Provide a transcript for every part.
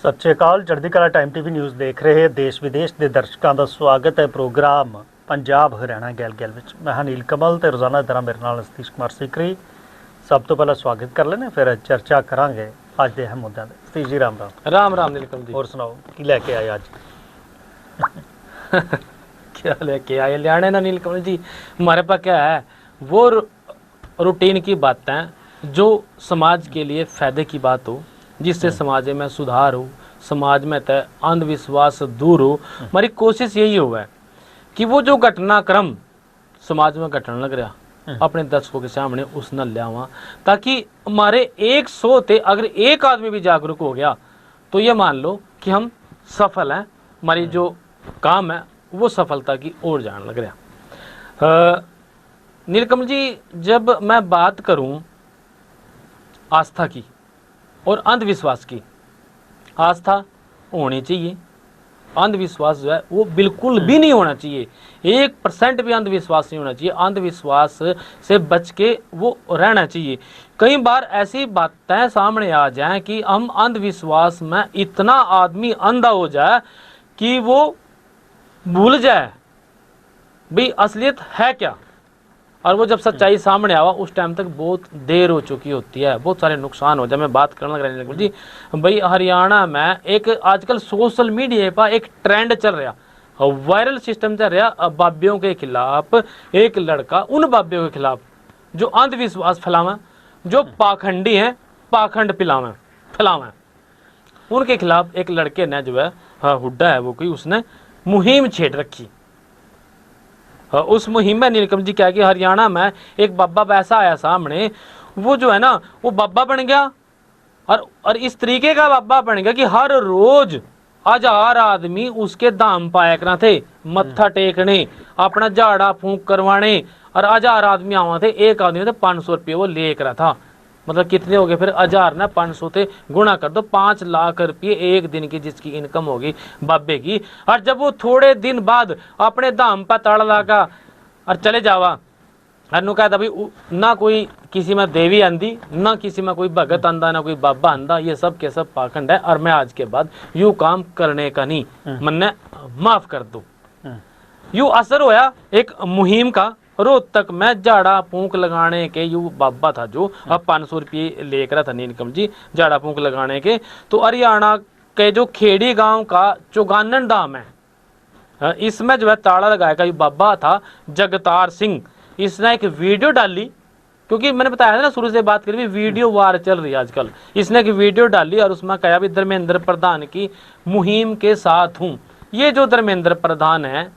ਸਤਿ ਸ਼੍ਰੀ ਅਕਾਲ। ਚੜ੍ਹਦੀ ਕਲਾ ਟਾਈਮ ਟੀਵੀ ਨਿਊਜ਼ ਦੇਖ ਰਹੇ ਦੇਸ਼ ਵਿਦੇਸ਼ ਦੇ ਦਰਸ਼ਕਾਂ ਦਾ ਸਵਾਗਤ ਹੈ ਪ੍ਰੋਗਰਾਮ ਪੰਜਾਬ ਹਰਿਆਣਾ ਗੈਲ ਵਿੱਚ। ਮੈਂ ਹਾਂ ਨੀਲ ਕਮਲ ਤੇ ਰੋਜ਼ਾਨਾ ਤਰ੍ਹਾਂ ਮੇਰੇ ਨਾਲ ਸਤੀਸ਼ ਕੁਮਾਰ ਸਿਕਰੀ। ਸਭ ਤੋਂ ਪਹਿਲਾਂ ਸਵਾਗਤ ਕਰ ਲੈਣੇ, ਫਿਰ ਚਰਚਾ ਕਰਾਂਗੇ ਅੱਜ ਦੇ ਅਹਿਮ ਮੁੱਦਿਆਂ ਤੇ। ਸਤੀਸ਼ ਜੀ ਰਾਮ ਰਾਮ। राम राम नीलकमल जी। ਹੋਰ ਸੁਣਾਓ ਕੀ ਲੈ ਕੇ ਆਏ ਅੱਜ? क्या लेके आए लियाने ना नीलकमल जी, हमारे पास क्या है वो रूटीन की बातें जो समाज के लिए फायदे की बात हो, जिससे समाज में सुधार हो, समाज में तय अंधविश्वास दूर हो। हमारी कोशिश यही हुआ है कि वो जो घटनाक्रम समाज में घटने लग रहा अपने दर्शकों के सामने उस न लियावा, ताकि हमारे 100 ते अगर एक आदमी भी जागरूक हो गया तो ये मान लो कि हम सफल हैं। हमारी जो काम है वो सफलता की ओर जाने लग रहा। नीलकमल जी, जब मैं बात करूं आस्था की और अंधविश्वास की, आस्था होनी चाहिए, अंधविश्वास जो है वो बिल्कुल भी नहीं होना चाहिए। 1% भी अंधविश्वास नहीं होना चाहिए। अंधविश्वास से बच के वो रहना चाहिए। कई बार ऐसी बातें सामने आ जाएं कि हम अंधविश्वास में इतना आदमी अंधा हो जाए कि वो भूल जाए भाई असलियत है क्या, और वो जब सच्चाई सामने आवा उस टाइम तक बहुत देर हो चुकी होती है, बहुत सारे नुकसान हो जाए। मैं बात करने लग रहा हूँ जी भाई, हरियाणा में एक आजकल सोशल मीडिया पर एक ट्रेंड चल रहा, वायरल सिस्टम चल रहा बाबियों के खिलाफ। एक लड़का उन बाबियों के खिलाफ जो अंधविश्वास फैलावे, जो पाखंडी हैं, पाखंड फैलावे, उनके खिलाफ एक लड़के ने जो है हुड्डा है वो कोई, उसने मुहिम छेड़ रखी। उस मुहिम में नीलकमल जी क्या कि हरियाणा में एक बाबा वैसा आया सामने, वो जो है ना वो बाबा बन गया, और इस तरीके का बाबा बन गया कि हर रोज 1000 आदमी उसके धाम पाया करना थे, मत्था टेकने, अपना झाड़ा फूंक करवाने, और 1000 आदमी आवा थे। एक आदमी थे 500 रुपये वो ले कर था। मतलब कितने हो गए फिर? 1000 ना 500 से गुणा कर दो, 5 लाख रुपये एक दिन की जिसकी इनकम होगी बाबे की। और जब वो थोड़े दिन बाद अपने धाम पर ताड़ा लगा और चले जावा, और नु कहता भाई ना कोई किसी में देवी आंदी, ना किसी में कोई भगत आंदा, ना कोई बाबा आंदा, ये सब के सब पाखंड है, और मैं आज के बाद यूँ काम करने का नहीं, मन्ने माफ कर दो। यूँ असर होया एक मुहिम का। रोहतक में झाड़ा फूंक लगाने के यू बाबा था जो अब 500 रुपये लेकर था नीलकमल जी झाड़ा फूंक लगाने के। तो हरियाणा के जो खेड़ी गांव का चौगानन धाम है, इसमें जो है ताला लगाया का बाबा था जगतार सिंह। इसने एक वीडियो डाली, क्योंकि मैंने बताया था ना शुरू से बात करी, वीडियो वार चल रही है आजकल। इसने एक वीडियो डाली और उसमें कहा भी धर्मेंद्र प्रधान की मुहिम के साथ हूँ। ये जो धर्मेंद्र प्रधान है,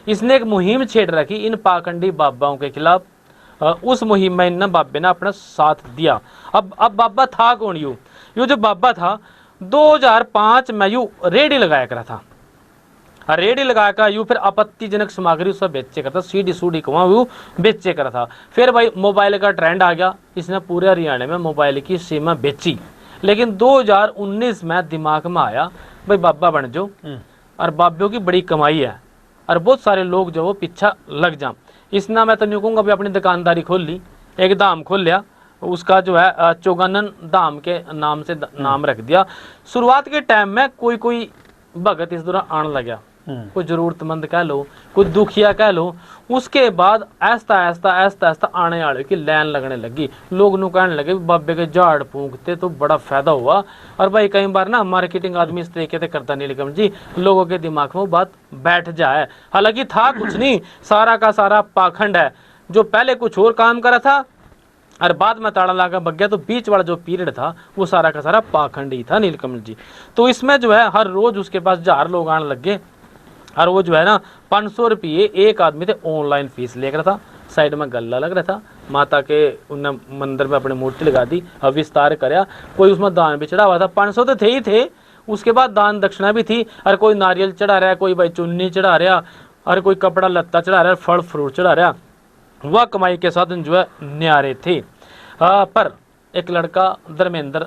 इसने एक मुहिम छेड़ रखी इन पाखंडी बाबाओं के खिलाफ। उस मुहिम में इन बाबे ने अपना साथ दिया। अब बाबा था कौन? यू जो बाबा था 2005 में यू रेडी लगाया करा था। रेडी लगाया का यू फिर आपत्तिजनक सामग्री उसका बेचे करता, सीडी सूडी कमा यू बेचे करा था। फिर भाई मोबाइल का ट्रेंड आ गया, इसने पूरे हरियाणा में मोबाइल की सिम बेची। लेकिन 2019 में दिमाग में आया भाई बाबा बन जो, और बाबियों की बड़ी कमाई है, और बहुत सारे लोग जो वो पीछा लग जा। इसना मैं तो नहीं कहूँगा भी अपनी दुकानदारी खोल ली, एक धाम खोल लिया, उसका जो है चौगानन धाम के नाम से नाम रख दिया। शुरुआत के टाइम में कोई भगत इस दौरान आने लगा, कोई जरूरतमंद कह लो, कोई दुखिया कह लो। उसके बाद ऐसा ऐसा आने वाले की लाइन लगने लगी। लोग नु कहने लगे बाबे के झाड़ फूंकते तो बड़ा फायदा हुआ। और भाई कई बार ना मार्केटिंग आदमी इस तरीके से करता नीलकमल जी, लोगों के दिमाग में वो बात बैठ जाए। हालांकि था कुछ नहीं, सारा का सारा पाखंड है। जो पहले कुछ और काम करा था और बाद में ताड़ा लगा बग गया, तो बीच वाला जो पीरियड था वो सारा का सारा पाखंड ही था नीलकमल जी। तो इसमें जो है हर रोज उसके पास 1000 लोग आने लग गए, और वो जो है ना 500 रुपये एक आदमी थे ऑनलाइन फीस लेकर था। साइड में गल्ला लग रहा था, माता के उनने मंदिर में अपनी मूर्ति लगा दी, अब विस्तार कराया। कोई उसमें दान भी चढ़ा हुआ था, 500 तो थे ही थे, उसके बाद दान दक्षिणा भी थी। और कोई नारियल चढ़ा रहा है, कोई भाई चुन्नी चढ़ा रहा, और कोई कपड़ा लत्ता चढ़ा रहा है, फल फ्रूट चढ़ा रहा। वह कमाई के साधन जो है न्यारे थे। पर एक लड़का धर्मेंद्र,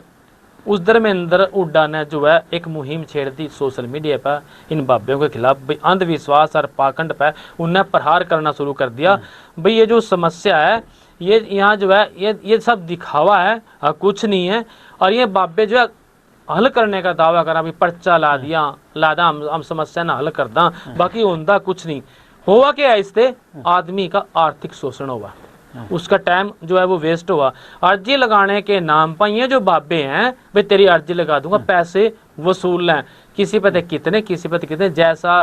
उस धर्मेंद्र हुड्डा ने जो है एक मुहिम छेड़ दी सोशल मीडिया पर इन बाबियों के खिलाफ। भाई अंधविश्वास और पाखंड पर उन्हें प्रहार करना शुरू कर दिया। भाई ये जो समस्या है ये यहाँ जो है ये सब दिखावा है, कुछ नहीं है। और ये बाबे जो है हल करने का दावा करा भी पर्चा ला दा हम समस्या ना हल कर दा, बाकी होंदा कुछ नहीं। हुआ क्या है, इससे आदमी का आर्थिक शोषण हुआ, उसका टाइम जो है वो वेस्ट हुआ। अर्जी लगाने के नाम पर ये जो बाबे हैं भाई तेरी अर्जी लगा दूंगा, पैसे वसूल लें, किसी पे कितने किसी पे कितने, जैसा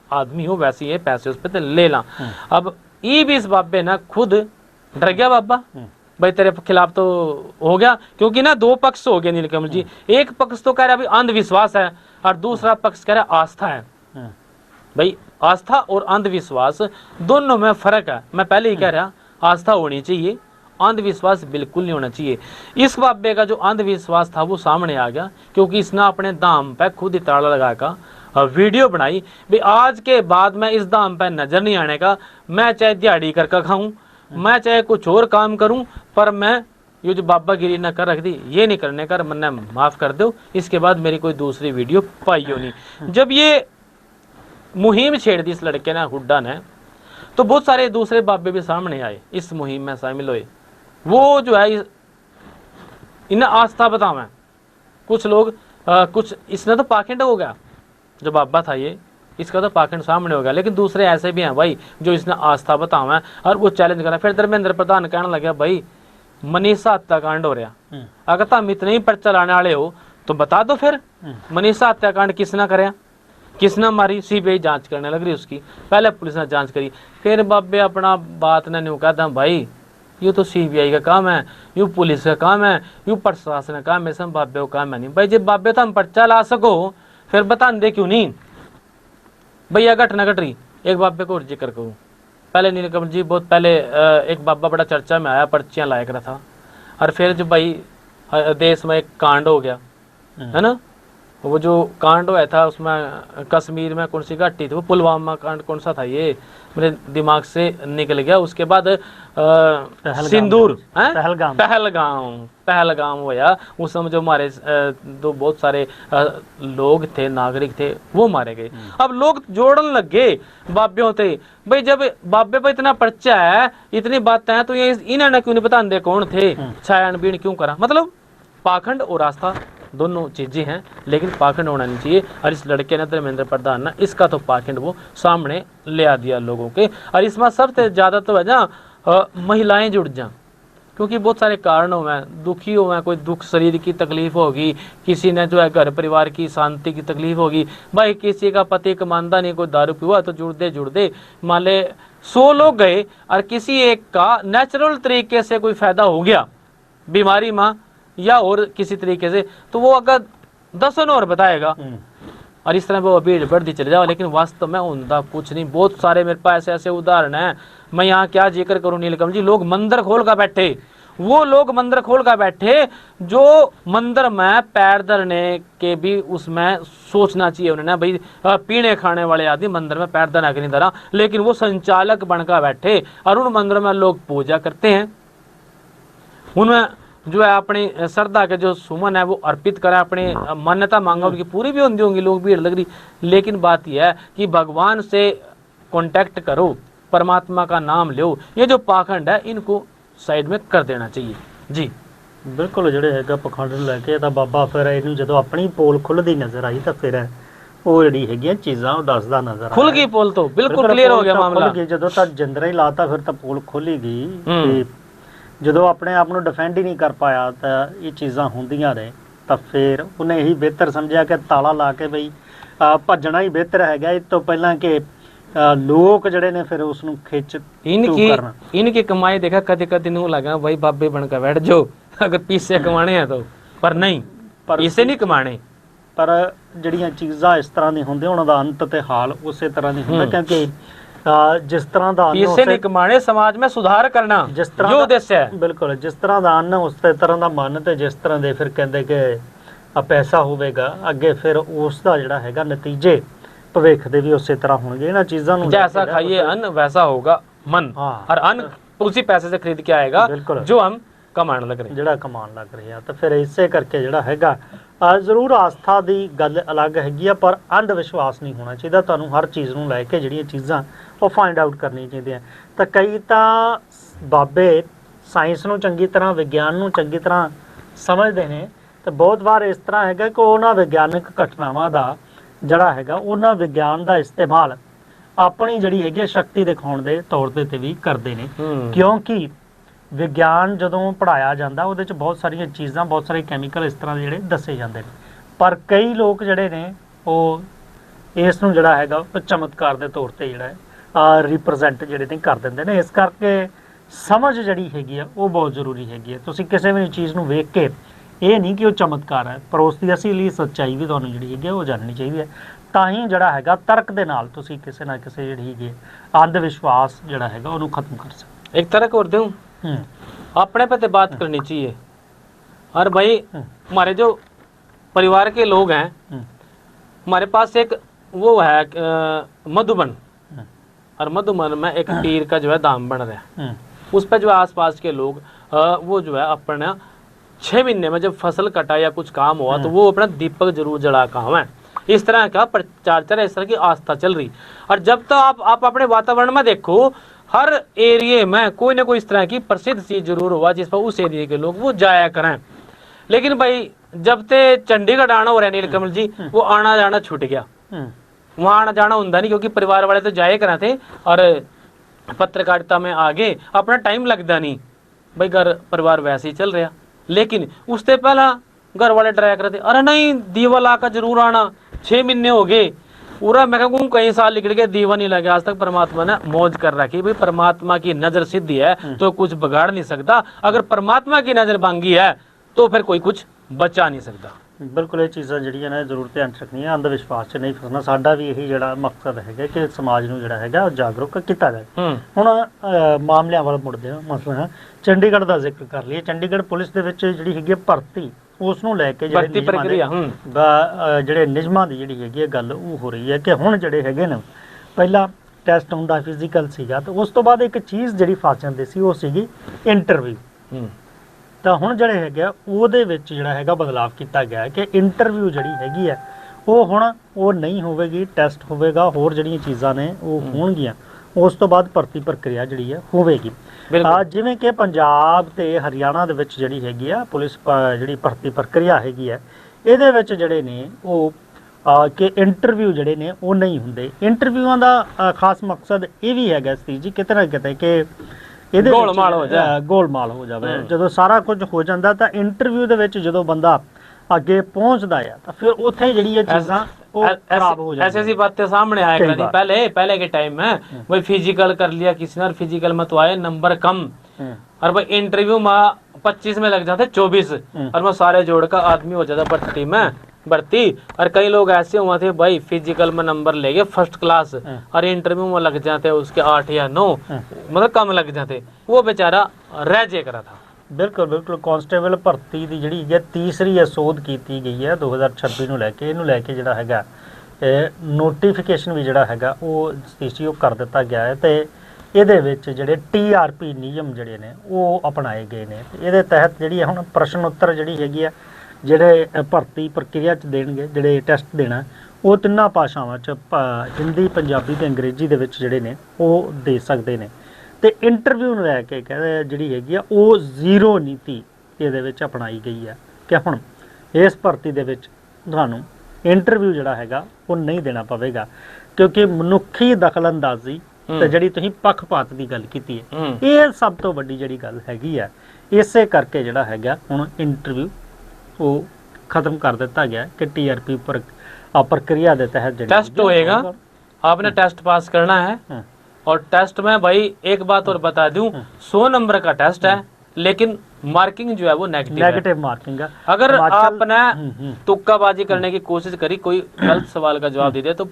आदमी हो वैसे ही पैसे उस पे ले ला। अब ये भी इस बाबे ना खुद डर गया बाबा भाई तेरे खिलाफ तो हो गया, क्योंकि ना दो पक्ष हो गए नीलकमल जी। एक पक्ष तो कह रहा है अभी अंधविश्वास है और दूसरा पक्ष कह रहा है आस्था है। भाई आस्था और अंधविश्वास दोनों में फर्क है। मैं पहले ही कह रहा, आस्था होनी चाहिए, अंधविश्वास बिल्कुल नहीं होना चाहिए। इस बाबे का जो अंधविश्वास था वो सामने आ गया, क्योंकि इसने अपने दाम पे खुद ही ताला लगाकर वीडियो बनाई भाई आज के बाद मैं इस दाम पे नजर नहीं आने का, मैं चाहे दिहाड़ी करके खाऊं, मैं चाहे कुछ और काम करूं, पर मैं ये जो बाबागिरी ना कर रख दी ये नहीं करने का, मन्ना माफ कर दो, इसके बाद मेरी कोई दूसरी वीडियो पाइयो नहीं। जब ये मुहिम छेड़ दी इस लड़के ने, हुड्डा ने, तो बहुत सारे दूसरे बाबे भी सामने आए, इस मुहिम में शामिल हुए। वो जो है इन्हें आस्था बतावे कुछ लोग, कुछ इसने तो पाखंड हो गया, जो बाबा था ये इसका तो पाखंड सामने हो गया, लेकिन दूसरे ऐसे भी हैं भाई जो इसने आस्था बतावे और वो चैलेंज करा। फिर धर्मेंद्र प्रधान कहने लगे भाई मनीषा हत्याकांड हो रहा, अगर तुम इतने ही पर्चा लाने वाले हो तो बता दो फिर मनीषा हत्याकांड किसने करे, किसने मारी। सीबीआई जांच करने लग रही उसकी, पहले पुलिस ने जांच करी, फिर बाबे अपना बात ने नहीं कहता भाई ये तो सीबीआई का काम है, यू पुलिस का काम है, यू प्रशासन का काम है, सब बाबे का काम है नहीं। भाई जब बाबे तो हम पर्चा ला सको फिर बता दे क्यों नहीं। भैया घटना घट रही, एक बाबे को और जिक्र करूँ, पहले नीलकमल जी बहुत पहले एक बाबा बड़ा चर्चा में आया, पर्चियाँ लाया करा था, और फिर जो भाई देश में एक कांड हो गया है ना, वो जो कांड हुआ था उसमें कश्मीर में कौन सी घाटी थी, वो पुलवामा कांड कौन सा था ये मेरे दिमाग से निकल गया। उसके बाद सिंदूर पहलगाम हुआ, उस समय जो हमारे दो बहुत सारे लोग थे, नागरिक थे, वो मारे गए। अब लोग जोड़न लग गए बाबियों थे, भाई जब बाबे पर इतना पर्चा है, इतनी बातें हैं, तो ये इन्होंने क्यों नहीं बता दे कौन थे, छायानबीन क्यों करा। मतलब पाखंड और आस्था दोनों चीजें हैं, लेकिन पाखंड होना नहीं चाहिए। और इस लड़के ने धर्मेंद्र प्रधान ने इसका तो पाखंड वो सामने ले आ दिया लोगों के। और इसमें सबसे ज्यादा तो है ना महिलाएं जुड़ जा, क्योंकि बहुत सारे कारणों में दुखी हो गए, कोई दुख शरीर की तकलीफ होगी, किसी ने जो है घर परिवार की शांति की तकलीफ होगी, भाई किसी का पति कमांदा नहीं, कोई दारू पीवा तो जुड़ते मान ले 100 लोग गए और किसी एक का नेचुरल तरीके से कोई फायदा हो गया बीमारी में या और किसी तरीके से, तो वो अगर 10 और बताएगा और इस तरह वो भीड़ बढ़ती चले जाओ, लेकिन वास्तव में उनका कुछ नहीं। बहुत सारे मेरे पास ऐसे उदाहरण हैं, मैं यहाँ क्या जिक्र करूँ नीलकमल जी। लोग मंदिर खोल कर बैठे, वो लोग मंदिर खोल कर बैठे जो मंदिर में पैर धरने के भी उसमें सोचना चाहिए उन्होंने, भाई पीने खाने वाले आदमी मंदिर में पैर धरा के नहीं धरा, लेकिन वो संचालक बनकर बैठे और उन मंदिर में लोग पूजा करते हैं, उनमें जो है अपनी श्रद्धा के जो सुमन है वो अर्पित करें, अपनी मान्यता मांगा उनकी पूरी भी होंगी, लोग भीड़ लग रही। लेकिन बात यह है कि भगवान से कांटेक्ट करो, परमात्मा का नाम लो, ये जो पाखंड है इनको साइड में कर देना चाहिए जी। बिल्कुल ਜਿਹੜੇ ਹੈਗਾ ਪਖੰਡ ਨੂੰ ਲੈ ਕੇ ਤਾਂ ਬਾਬਾ ਫਿਰ ਇਹਨੂੰ ਜਦੋਂ ਆਪਣੀ ਪੋਲ ਖੁੱਲਦੀ ਨਜ਼ਰ ਆਈ ਤਾਂ ਫਿਰ ਉਹ ਜਿਹੜੀ ਹੈਗੀਆਂ ਚੀਜ਼ਾਂ ਉਹ ਦੱਸਦਾ ਨਜ਼ਰ खुल गई पोल, तो बिल्कुल क्लियर हो गया मामला। ਜਦੋਂ ਤਾਂ ਜਿੰਦਰਾ ਹੀ ਲਾਤਾ ਫਿਰ ਤਾਂ ਪੋਲ ਖੋਲੀ ਗਈ ਤੇ ਜਦੋਂ ਆਪਣੇ ਆਪ ਨੂੰ ਡਿਫੈਂਡ ਹੀ ਨਹੀਂ ਕਰ ਪਾਇਆ ਤਾਂ ਇਹ ਚੀਜ਼ਾਂ ਹੁੰਦੀਆਂ ਰਹੇ, ਤਾਂ ਫਿਰ ਉਹਨੇ ਇਹੀ ਬਿਹਤਰ ਸਮਝਿਆ ਕਿ ਤਾਲਾ ਲਾ ਕੇ ਬਈ ਭੱਜਣਾ ਹੀ ਬਿਹਤਰ ਹੈਗਾ ਇਸ ਤੋਂ ਪਹਿਲਾਂ ਕਿ ਲੋਕ ਜਿਹੜੇ ਨੇ ਫਿਰ ਉਸ ਨੂੰ ਖਿੱਚ इनकी कमाई देखा कदे कदे नू लगा भाई बाबे बनकर बैठ जाओ अगर पैसे कमाने हैं तो, पर नहीं, पैसे नहीं कमाने। ਪਰ ਜਿਹੜੀਆਂ ਚੀਜ਼ਾਂ ਇਸ ਤਰ੍ਹਾਂ ਦੀ ਹੁੰਦੀਆਂ ਉਹਨਾਂ ਦਾ ਅੰਤ ਤੇ ਹਾਲ ਉਸੇ ਤਰ੍ਹਾਂ ਦੀ ਹੁੰਦਾ, ਕਿਉਂਕਿ ਜਿਸ ਤਰ੍ਹਾਂ ਦਾ पैसे नहीं कमाने, समाज में सुधार करना ਜਿਸ ਤਰ੍ਹਾਂ जो उद्देश्य है। ਬਿਲਕੁਲ ਜਿਸ ਤਰ੍ਹਾਂ ਦਾ ਅੰਨ ਉਸੇ ਤਰ੍ਹਾਂ ਦਾ ਮਨ, ਤੇ ਜਿਸ ਤਰ੍ਹਾਂ ਦੇ ਫਿਰ ਕਹਿੰਦੇ ਕਿ ਆ ਪੈਸਾ ਹੋਵੇਗਾ ਅੱਗੇ, ਫਿਰ ਉਸ ਦਾ ਜਿਹੜਾ ਹੈਗਾ ਨਤੀਜੇ ਭਵਿੱਖ ਦੇ ਵੀ ਉਸੇ ਤਰ੍ਹਾਂ ਹੋਣਗੇ। ਇਹਨਾਂ ਚੀਜ਼ਾਂ ਨੂੰ जैसा खाइए अन्न वैसा होगा मन, और अन्न उसी पैसे से खरीद के आएगा जो हम कमाने लग रहे हैं, ਜਿਹੜਾ ਕਮਾਉਣ ਲੱਗ ਰਿਹਾ। ਤਾਂ ਫਿਰ ਇਸੇ ਕਰਕੇ ਜਿਹੜਾ ਹੈਗਾ ਜ਼ਰੂਰ ਆਸਥਾ ਦੀ ਗੱਲ ਅਲੱਗ ਹੈਗੀ ਆ, ਪਰ ਅੰਧ ਵਿਸ਼ਵਾਸ ਨਹੀਂ ਹੋਣਾ ਚਾਹੀਦਾ। ਤੁਹਾਨੂੰ ਹਰ ਚੀਜ਼ ਨੂੰ ਲੈ ਕੇ ਜਿਹੜੀਆਂ ਚੀਜ਼ਾਂ ਉਹ ਫਾਈਂਡ ਆਊਟ ਕਰਨੀਆਂ ਚਾਹੀਦੀਆਂ। ਤਾਂ ਕਈ ਤਾਂ ਬਾਬੇ ਸਾਇੰਸ ਨੂੰ ਚੰਗੀ ਤਰ੍ਹਾਂ, ਵਿਗਿਆਨ ਨੂੰ ਚੰਗੀ ਤਰ੍ਹਾਂ ਸਮਝਦੇ ਨੇ, ਤੇ ਬਹੁਤ ਵਾਰ ਇਸ ਤਰ੍ਹਾਂ ਹੈਗਾ ਕਿ ਉਹਨਾਂ ਵਿਗਿਆਨਕ ਘਟਨਾਵਾਂ ਦਾ ਜਿਹੜਾ ਹੈਗਾ ਉਹਨਾਂ ਵਿਗਿਆਨ ਦਾ ਇਸਤੇਮਾਲ ਆਪਣੀ ਜਿਹੜੀ ਹੈਗੀ ਸ਼ਕਤੀ ਦਿਖਾਉਣ ਦੇ ਤੌਰ ਤੇ ਵੀ ਕਰਦੇ ਨੇ, ਕਿਉਂਕਿ ਵਿਗਿਆਨ ਜਦੋਂ ਪੜਾਇਆ ਜਾਂਦਾ ਉਹਦੇ ਚ ਬਹੁਤ ਸਾਰੀਆਂ ਚੀਜ਼ਾਂ, ਬਹੁਤ ਸਾਰੇ ਕੈਮੀਕਲ ਇਸ ਤਰ੍ਹਾਂ ਦੇ ਜਿਹੜੇ ਦੱਸੇ ਜਾਂਦੇ ਨੇ, ਪਰ ਕਈ ਲੋਕ ਜਿਹੜੇ ਨੇ ਉਹ ਇਸ ਨੂੰ ਜਿਹੜਾ ਹੈਗਾ ਉਹ ਚਮਤਕਾਰ ਦੇ ਤੌਰ ਤੇ ਜਿਹੜਾ ਹੈ ਰਿਪਰੈਜ਼ੈਂਟ ਜਿਹੜੇ ਨੇ ਕਰ ਦਿੰਦੇ ਨੇ। ਇਸ ਕਰਕੇ ਸਮਝ ਜਿਹੜੀ ਹੈਗੀ ਆ ਉਹ ਬਹੁਤ ਜ਼ਰੂਰੀ ਹੈਗੀ ਹੈ। ਤੁਸੀਂ ਕਿਸੇ ਵੀ ਚੀਜ਼ ਨੂੰ ਵੇਖ ਕੇ ਇਹ ਨਹੀਂ ਕਿ ਉਹ ਚਮਤਕਾਰ ਹੈ, ਪਰ ਉਸ ਦੀ ਅਸਲੀ ਸੱਚਾਈ ਵੀ ਤੁਹਾਨੂੰ ਜਿਹੜੀ ਹੈਗੀ ਉਹ ਜਾਣਨੀ ਚਾਹੀਦੀ ਹੈ। ਤਾਂ ਹੀ ਜਿਹੜਾ ਹੈਗਾ ਤਰਕ ਦੇ ਨਾਲ ਤੁਸੀਂ ਕਿਸੇ ਨਾ ਕਿਸੇ ਜਿਹੜੀ ਹੈਗੀ ਅੰਧ ਵਿਸ਼ਵਾਸ ਜਿਹੜਾ ਹੈਗਾ ਉਹਨੂੰ ਖਤਮ ਕਰ ਸਕਦੇ। एक तरक और दूं, अपने पे तो बात करनी चाहिए। और भाई हमारे जो परिवार के लोग हैं, हमारे पास एक वो है मधुबन, और मधुबन में एक तीर का जो है दाम बन रहा है। उस पर जो आसपास के लोग वो जो है अपना 6 महीने में जब फसल कटा या कुछ काम हुआ तो वो अपना दीपक जरूर जला काम है। इस तरह का प्रचार चल रहा है, इस तरह की आस्था चल रही। और जब तक आप अपने वातावरण में देखो, हर एरिया में कोई ना कोई इस तरह की प्रसिद्ध चीज जरूर हुआ जिस पर उस एरिया के लोग वो जाया करें। लेकिन भाई जब ते चंडीगढ़ आना हो रहा है नीलकमल जी, वो आना जाना छूट गया, वहां आना जाना होता नहीं, क्योंकि परिवार वाले तो जाए करा थे और पत्रकारिता में आगे अपना टाइम लगता नहीं, भाई घर परिवार वैसे ही चल रहा। लेकिन उससे पहला घर वाले डराया करते, अरे नहीं दीवा ला का जरूर आना, 6 महीने हो गए पूरा, मैं कहूँ कई साल निकल गए, दीवा नहीं लगे आज तक। परमात्मा ने मौज कर रखी, भाई परमात्मा की नजर सिद्धि है तो कुछ बिगाड़ नहीं सकता, अगर परमात्मा की नजर भांगी है तो फिर कोई कुछ बचा नहीं सकता। ਬਿਲਕੁਲ ਇਹ ਚੀਜ਼ਾਂ ਜਿਹੜੀਆਂ ਨੇ ਜ਼ਰੂਰ ਧਿਆਨ 'ਚ ਰੱਖਣੀਆਂ, ਅੰਧ ਵਿਸ਼ਵਾਸ 'ਚ ਨਹੀਂ ਫਸਣਾ। ਸਾਡਾ ਵੀ ਇਹੀ ਜਿਹੜਾ ਮਕਸਦ ਹੈਗਾ ਕਿ ਸਮਾਜ ਨੂੰ ਜਿਹੜਾ ਹੈਗਾ ਉਹ ਜਾਗਰੂਕ ਕੀਤਾ ਜਾਏ। ਹੁਣ ਮਾਮਲਿਆਂ ਵੱਲ ਮੁੜਦੇ ਹਾਂ, ਮਸਲਾ ਚੰਡੀਗੜ੍ਹ ਦਾ ਜ਼ਿਕਰ ਕਰ ਲਈਏ। ਚੰਡੀਗੜ੍ਹ ਪੁਲਿਸ ਦੇ ਵਿੱਚ ਜਿਹੜੀ ਹੈਗੀ ਭਰਤੀ, ਉਸ ਨੂੰ ਲੈ ਕੇ ਭਰਤੀ ਪ੍ਰਕਿਰਿਆ ਜਿਹੜੇ ਨਿਯਮਾਂ ਦੀ ਜਿਹੜੀ ਹੈਗੀ ਗੱਲ ਉਹ ਹੋ ਰਹੀ ਹੈ ਕਿ ਹੁਣ ਜਿਹੜੇ ਹੈਗੇ ਨੇ, ਪਹਿਲਾਂ ਟੈਸਟ ਹੁੰਦਾ ਫਿਜ਼ੀਕਲ ਸੀਗਾ, ਤੇ ਉਸ ਤੋਂ ਬਾਅਦ ਇੱਕ ਚੀਜ਼ ਜਿਹੜੀ ਫਸ ਜਾਂਦੀ ਸੀ ਉਹ ਸੀਗੀ ਇੰਟਰਵਿਊ। ਤਾਂ ਹੁਣ ਜਿਹੜੇ ਹੈਗੇ ਆ ਉਹਦੇ ਵਿੱਚ ਜਿਹੜਾ ਹੈਗਾ ਬਦਲਾਵ ਕੀਤਾ ਗਿਆ ਕਿ ਇੰਟਰਵਿਊ ਜਿਹੜੀ ਹੈਗੀ ਹੈ ਉਹ ਹੁਣ ਉਹ ਨਹੀਂ ਹੋਵੇਗੀ, ਟੈਸਟ ਹੋਵੇਗਾ, ਹੋਰ ਜਿਹੜੀਆਂ ਚੀਜ਼ਾਂ ਨੇ ਉਹ ਹੋਣਗੀਆਂ। ਉਸ ਤੋਂ ਬਾਅਦ ਭਰਤੀ ਪ੍ਰਕਿਰਿਆ ਜਿਹੜੀ ਹੈ ਹੋਵੇਗੀ। ਜਿਵੇਂ ਕਿ ਪੰਜਾਬ ਤੇ ਹਰਿਆਣਾ ਦੇ ਵਿੱਚ ਜਿਹੜੀ ਹੈਗੀ ਆ ਪੁਲਿਸ ਜਿਹੜੀ ਭਰਤੀ ਪ੍ਰਕਿਰਿਆ ਹੈਗੀ ਹੈ, ਇਹਦੇ ਵਿੱਚ ਜਿਹੜੇ ਨੇ ਉਹ ਕਿ ਇੰਟਰਵਿਊ ਜਿਹੜੇ ਨੇ ਉਹ ਨਹੀਂ ਹੁੰਦੇ। ਇੰਟਰਵਿਊਆਂ ਦਾ ਖਾਸ ਮਕਸਦ ਇਹ ਵੀ ਹੈਗਾ ਸੀ ਜੀ ਕਿਤੇ ਨਾ ਕਿਤੇ ਕਿ ਇਹਦੇ ਗੋਲਮਾਲ ਹੋ ਜਾਵੇ। ਜਦੋਂ ਸਾਰਾ ਕੁਝ ਹੋ ਜਾਂਦਾ ਤਾਂ ਇੰਟਰਵਿਊ ਦੇ ਵਿੱਚ ਜਦੋਂ ਬੰਦਾ ਅੱਗੇ ਪਹੁੰਚਦਾ ਆ ਤਾਂ ਫਿਰ ਉੱਥੇ ਜਿਹੜੀ ਇਹ ਚੀਜ਼ਾਂ ਉਹ खराब हो जाती है। ऐसी बातें सामने आया करती पहले के टाइम में, भाई फिजिकल कर लिया किसी ने और फिजिकल में तो आए नंबर कम, और भाई इंटरव्यू में 25 में लग जाते 24, और वो सारे जोड़ का आदमी हो जाता भर्ती। और कई लोग ऐसे हुए थे भाई फिजिकल में नंबर ले गए फर्स्ट क्लास, और इंटरव्यू में लग जाते उसके 8 या 9, मतलब कम लग जाते, वो बेचारा रह जे करा था। ਬਿਲਕੁਲ ਬਿਲਕੁਲ। ਕਾਂਸਟੇਬਲ ਭਰਤੀ ਦੀ ਜਿਹੜੀ ਹੈ ਤੀਸਰੀ ਸੋਧ ਕੀਤੀ ਗਈ ਹੈ 2026 ਨੂੰ ਲੈ ਕੇ। ਇਹਨੂੰ ਲੈ ਕੇ ਜਿਹੜਾ ਹੈਗਾ ਨੋਟੀਫਿਕੇਸ਼ਨ ਵੀ ਜਿਹੜਾ ਹੈਗਾ ਉਹ ਇਸ਼ੂ ਕਰ ਦਿੱਤਾ ਗਿਆ ਹੈ, ਤੇ ਇਹਦੇ ਵਿੱਚ ਜਿਹੜੇ TRP ਨਿਯਮ ਜਿਹੜੇ ਨੇ ਉਹ ਅਪਣਾਏ ਗਏ ਨੇ। ਇਹਦੇ ਤਹਿਤ ਜਿਹੜੀ ਹੁਣ ਪ੍ਰਸ਼ਨ ਉੱਤਰ ਜਿਹੜੀ ਹੈਗੀ ਆ ਜਿਹੜੇ ਭਰਤੀ ਪ੍ਰਕਿਰਿਆ 'ਚ ਦੇਣਗੇ, ਜਿਹੜੇ ਟੈਸਟ ਦੇਣਾ ਉਹ ਤਿੰਨਾਂ ਭਾਸ਼ਾਵਾਂ 'ਚ ਹਿੰਦੀ, ਪੰਜਾਬੀ ਤੇ ਅੰਗਰੇਜ਼ੀ ਦੇ ਵਿੱਚ ਜਿਹੜੇ ਨੇ ਉਹ ਦੇ ਸਕਦੇ ਨੇ। ਤੇ ਇੰਟਰਵਿਊ ਨੂੰ ਲੈ ਕੇ ਕਹਿੰਦੇ ਜਿਹੜੀ ਹੈਗੀ ਆ ਉਹ ਜ਼ੀਰੋ ਨੀਤੀ ਇਹਦੇ ਵਿੱਚ ਅਪਣਾਈ ਗਈ ਹੈ ਕਿ ਹੁਣ ਇਸ ਭਰਤੀ ਦੇ ਵਿੱਚ ਤੁਹਾਨੂੰ ਇੰਟਰਵਿਊ ਜਿਹੜਾ ਹੈਗਾ ਉਹ ਨਹੀਂ ਦੇਣਾ ਪਵੇਗਾ, ਕਿਉਂਕਿ ਮਨੁੱਖੀ ਦਖਲਅੰਦਾਜ਼ੀ ਤੇ ਜਿਹੜੀ ਤੁਸੀਂ ਪੱਖਪਾਤ ਦੀ ਗੱਲ ਕੀਤੀ ਹੈ ਇਹ ਸਭ ਤੋਂ ਵੱਡੀ ਜਿਹੜੀ ਗੱਲ ਹੈਗੀ ਆ। ਇਸੇ ਕਰਕੇ ਜਿਹੜਾ ਹੈਗਾ ਹੁਣ ਇੰਟਰਵਿਊ ਉਹ ਖਤਮ ਕਰ ਦਿੱਤਾ ਗਿਆ ਕਿ TRP प्रक्रिया ਦੇ ਤਹਿਤ ਜਿਹੜੀ टेस्ट होएगा, आपने टेस्ट पास करना है। और टेस्ट में भाई एक बात और बता दूं, 100 नंबर का टेस्ट है, लेकिन मार्किंग जो है वो नेगेटिव मार्किंग है। अगर आपने तुक्काबाजी करने की कोशिश करी, कोई गलत सवाल का जवाब दे दिया तो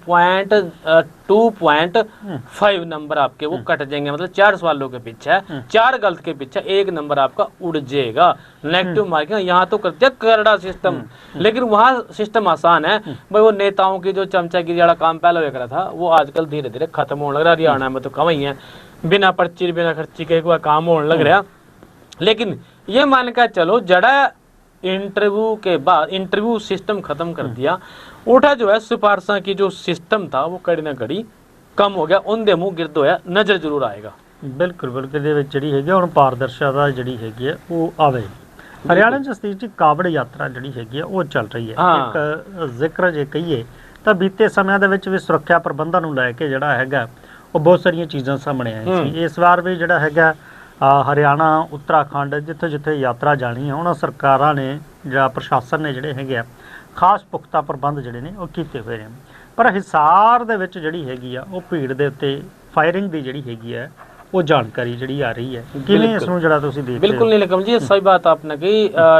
2.5 नंबर आपके वो कट जाएंगे। मतलब 4 सवालों के पीछे 4 गलत के पीछे 1 नंबर आपका उड़ जाएगा। नेगेटिव मार्किंग यहाँ तो करते करड़ा सिस्टम, लेकिन वहाँ सिस्टम आसान है भाई। वो नेताओं की जो चमचागिरी वाला काम पहले हुआ करा था वो आजकल धीरे धीरे खत्म होने लग रहा। हरियाणा में तो कम ही है, बिना पर्ची बिना खर्ची के काम होने लग रहा। लेकिन ये मान कर चलो जड़ा इंटरव्यू के बाद इंटरव्यू सिस्टम खत्म कर दिया, उठा जो है सिफारसा की जो सिस्टम था वो कड़ी ना कड़ी कम हो गया, उनके मुंह गिरद होया नजर जरूर आएगा। बिल्कुल बिल्कुल। ਇਹਦੇ ਵਿੱਚ ਜਿਹੜੀ ਹੈਗੀ ਹੁਣ ਪਾਰਦਰਸ਼ਤਾ ਜਿਹੜੀ ਹੈਗੀ ਹੈ ਉਹ ਆਵੇ। ਹਰਿਆਣਾ 'ਚ ਸਤੀਸ਼ ਜੀ ਕਾਵੜ ਯਾਤਰਾ ਜਿਹੜੀ ਹੈਗੀ ਆ ਉਹ ਚੱਲ ਰਹੀ ਹੈ। ਹਾਂ। ਇੱਕ ਜ਼ਿਕਰ ਜੇ ਕਹੀਏ ਤਾਂ ਬੀਤੇ ਸਮਿਆਂ ਦੇ ਵਿੱਚ ਵੀ ਸੁਰੱਖਿਆ ਪ੍ਰਬੰਧਾਂ ਨੂੰ ਲੈ ਕੇ ਜਿਹੜਾ ਹੈਗਾ ਉਹ ਬਹੁਤ ਸਾਰੀਆਂ ਚੀਜ਼ਾਂ ਸਾਹਮਣੇ ਆਈਆਂ ਸੀ। ਇਸ ਵਾਰ ਵੀ ਜਿਹੜਾ ਹੈਗਾ ਹਰਿਆਣਾ, ਉੱਤਰਾਖੰਡ, ਜਿੱਥੇ ਜਿੱਥੇ ਯਾਤਰਾ ਜਾਣੀ ਹੈ ਉਹਨਾਂ ਸਰਕਾਰਾਂ ਨੇ ਜਾਂ ਪ੍ਰਸ਼ਾਸਨ ਨੇ ਜਿਹੜੇ ਹੈਗੇ ਆ ਖਾਸ ਪੁਖਤਾ ਪ੍ਰਬੰਧ ਜਿਹੜੇ ਨੇ ਉਹ ਕੀਤੇ ਹੋਏ ਨੇ। ਪਰ ਹਿਸਾਰ ਦੇ ਵਿੱਚ ਜਿਹੜੀ ਹੈਗੀ ਆ ਉਹ ਭੀੜ ਦੇ ਉੱਤੇ ਫਾਇਰਿੰਗ ਦੀ ਜਿਹੜੀ ਹੈਗੀ ਹੈ वो जानकारी जी आ रही है किवें इसनूं जरा तुसीं देख बिल्कुल नीलकमल जी, सही बात आपने की।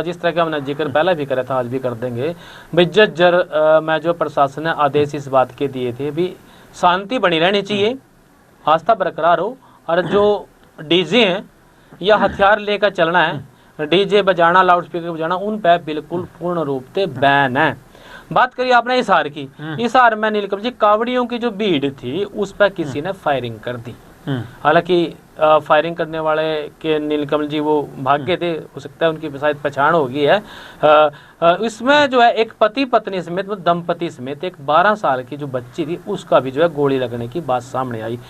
जिस तरह का हमने जिक्र पहले भी करा था, आज भी कर देंगे भाई जज्जर में जो प्रशासन ने आदेश इस बात के दिए थे भी शांति बनी रहनी चाहिए, आस्था बरकरार हो, और जो डीजे हैं या हथियार लेकर चलना है, डीजे बजाना, लाउड स्पीकर बजाना, उन पर बिल्कुल पूर्ण रूप से बैन है। बात करिए आपने हिसार की, हिसार में नीलकमल जी कावड़ियों की जो भीड़ थी उस पर किसी ने फायरिंग कर दी। हालांकि फायरिंग करने वाले के नीलकमल जी वो भाग गए थे, हो सकता है उनकी शायद पहचान हो गई है। इसमें जो है एक पति पत्नी समेत, मतलब दंपति समेत एक 12 साल की जो बच्ची थी उसका भी जो है गोली लगने की बात सामने आई।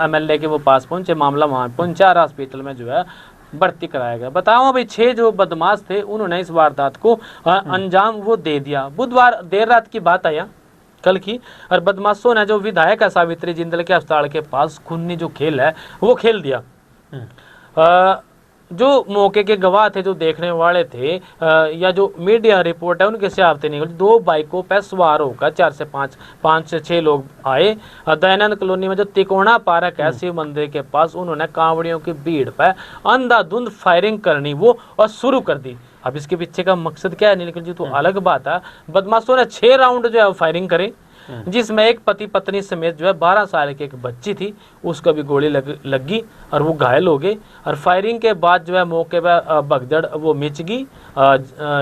MLA के वो पास पहुंचे, मामला वहां पहुंचा, हॉस्पिटल में जो है भर्ती कराया गया। बताओ भाई 6 जो बदमाश थे उन्होंने इस वारदात को अंजाम वो दे दिया। बुधवार देर रात की बात आया कल की, और बदमाशों ने जो विधायक है सावित्री जिंदल के अस्पताल के पास खूनी जो खेल है वो खेल दिया। जो मौके के गवाह थे, जो देखने वाले थे, या जो मीडिया रिपोर्ट है उनके हिसाब से निकल 2 बाइकों पर सवार होकर 4 से 5 से 6 लोग आए। दयानंद कॉलोनी में जो तिकोना पार्क है शिव मंदिर के पास, उन्होंने कांवड़ियों की भीड़ पर अंधाधुंध फायरिंग करनी वो और शुरू कर दी। अब इसके पीछे का मकसद क्या है नीलकमल जी, तो अलग बात है। बदमाशों ने 6 राउंड जो है फायरिंग करे, जिसमें एक पति पत्नी समेत जो है 12 साल की एक बच्ची थी, उसका भी गोली लगी और वो घायल हो गए। और फायरिंग के बाद जो है मौके पर भगदड़ वो मिच गई।